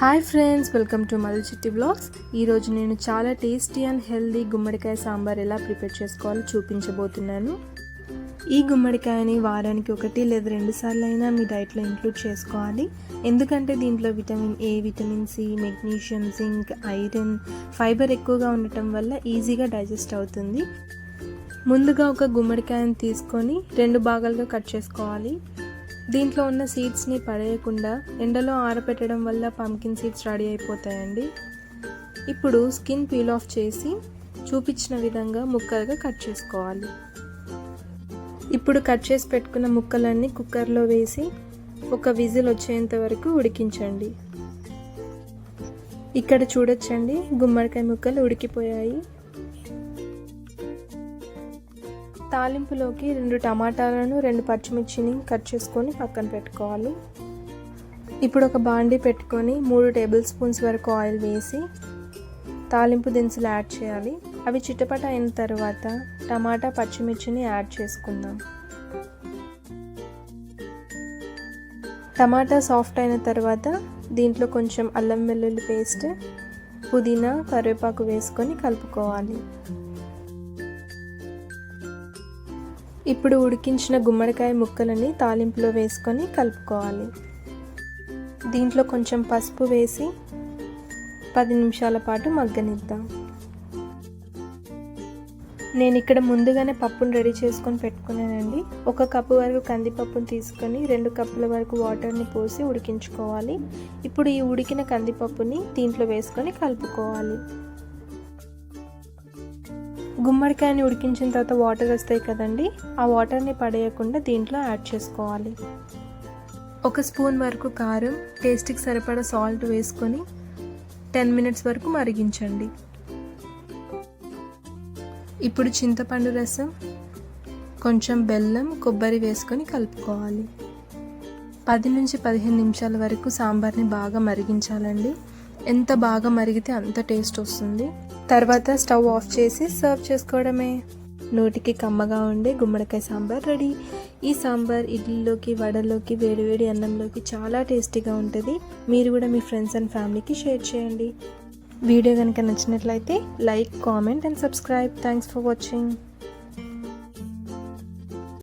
Hi friends, welcome to Madhu చిట్టి vlogs. ఈరోజు నేను చాలా టేస్టీ అండ్ హెల్దీ గుమ్మడికాయ సాంబార్ ఎలా ప్రిపేర్ చేసుకోవాలో చూపించబోతున్నాను. ఈ గుమ్మడికాయని వారానికి 1 లేదా 2 సార్లు అయినా మీ డైట్లో ఇంక్లూడ్ చేసుకోవాలి. ఎందుకంటే దీంట్లో vitamin A, vitamin C, magnesium, zinc, iron, fibre ఎక్కువగా ఉండటం వల్ల ఈజీగా డైజెస్ట్ అవుతుంది. ముందుగా ఒక గుమ్మడికాయని తీసుకొని 2 భాగాలుగా కట్ చేసుకోవాలి. దీంట్లో ఉన్న సీడ్స్ని పడేయకుండా ఎండలో ఆరబెట్టడం వల్ల పంకిన్ సీడ్స్ రెడీ అయిపోతాయండి. ఇప్పుడు స్కిన్ పీల్ ఆఫ్ చేసి చూపించిన విధంగా ముక్కలుగా కట్ చేసుకోవాలి. ఇప్పుడు కట్ చేసి పెట్టుకున్న ముక్కలన్నీ కుక్కర్లో వేసి ఒక విజిల్ వచ్చేంత వరకు ఉడికించండి. ఇక్కడ చూడొచ్చండి, గుమ్మడికాయ ముక్కలు ఉడికిపోయాయి. తాలింపులోకి 2 టమాటాలను 2 పచ్చిమిర్చిని కట్ చేసుకొని పక్కన పెట్టుకోవాలి. ఇప్పుడు ఒక బాండీ పెట్టుకొని 3 టేబుల్ స్పూన్స్ వరకు ఆయిల్ వేసి తాలింపు దినుసులు యాడ్ చేయాలి. అవి చిటపట అయిన తర్వాత టమాటా, పచ్చిమిర్చిని యాడ్ చేసుకుందాం. టమాటా సాఫ్ట్ అయిన తర్వాత దీంట్లో కొంచెం అల్లం వెల్లుల్లి పేస్ట్, పుదీనా, కరివేపాకు వేసుకొని కలుపుకోవాలి. ఇప్పుడు ఉడికించిన గుమ్మడికాయ ముక్కలని తాలింపులో వేసుకొని కలుపుకోవాలి. దీంట్లో కొంచెం పసుపు వేసి 10 నిమిషాల పాటు మగ్గనిద్దాం. నేను ఇక్కడ ముందుగానే పప్పును రెడీ చేసుకొని పెట్టుకున్నానండి. 1 కప్పు వరకు కందిపప్పును తీసుకొని 2 కప్పుల వరకు వాటర్ని పోసి ఉడికించుకోవాలి. ఇప్పుడు ఈ ఉడికిన కందిపప్పుని దీంట్లో వేసుకొని కలుపుకోవాలి. గుమ్మడికాయని ఉడికించిన తర్వాత వాటర్ వస్తాయి కదండి, ఆ వాటర్ని పడేయకుండా దీంట్లో యాడ్ చేసుకోవాలి. 1 స్పూన్ వరకు కారం, టేస్ట్కి సరిపడా సాల్ట్ వేసుకొని 10 మినిట్స్ వరకు మరిగించండి. ఇప్పుడు చింతపండు రసం, కొంచెం బెల్లం, కొబ్బరి వేసుకొని కలుపుకోవాలి. 10 నుంచి 15 నిమిషాల వరకు సాంబార్ని బాగా మరిగించాలండి. ఎంత బాగా మరిగితే అంత టేస్ట్ వస్తుంది. తర్వాత స్టవ్ ఆఫ్ చేసి సర్వ్ చేసుకోవడమే. నోటికి కమ్మగా ఉండే గుమ్మడికాయ సాంబార్ రెడీ. ఈ సాంబార్ ఇడ్లీలోకి, వడలోకి, వేడివేడి అన్నంలోకి చాలా టేస్టీగా ఉంటుంది. మీరు కూడా మీ ఫ్రెండ్స్ అండ్ ఫ్యామిలీకి షేర్ చేయండి. వీడియో కనుక నచ్చినట్లయితే like, comment and subscribe. Thanks for watching.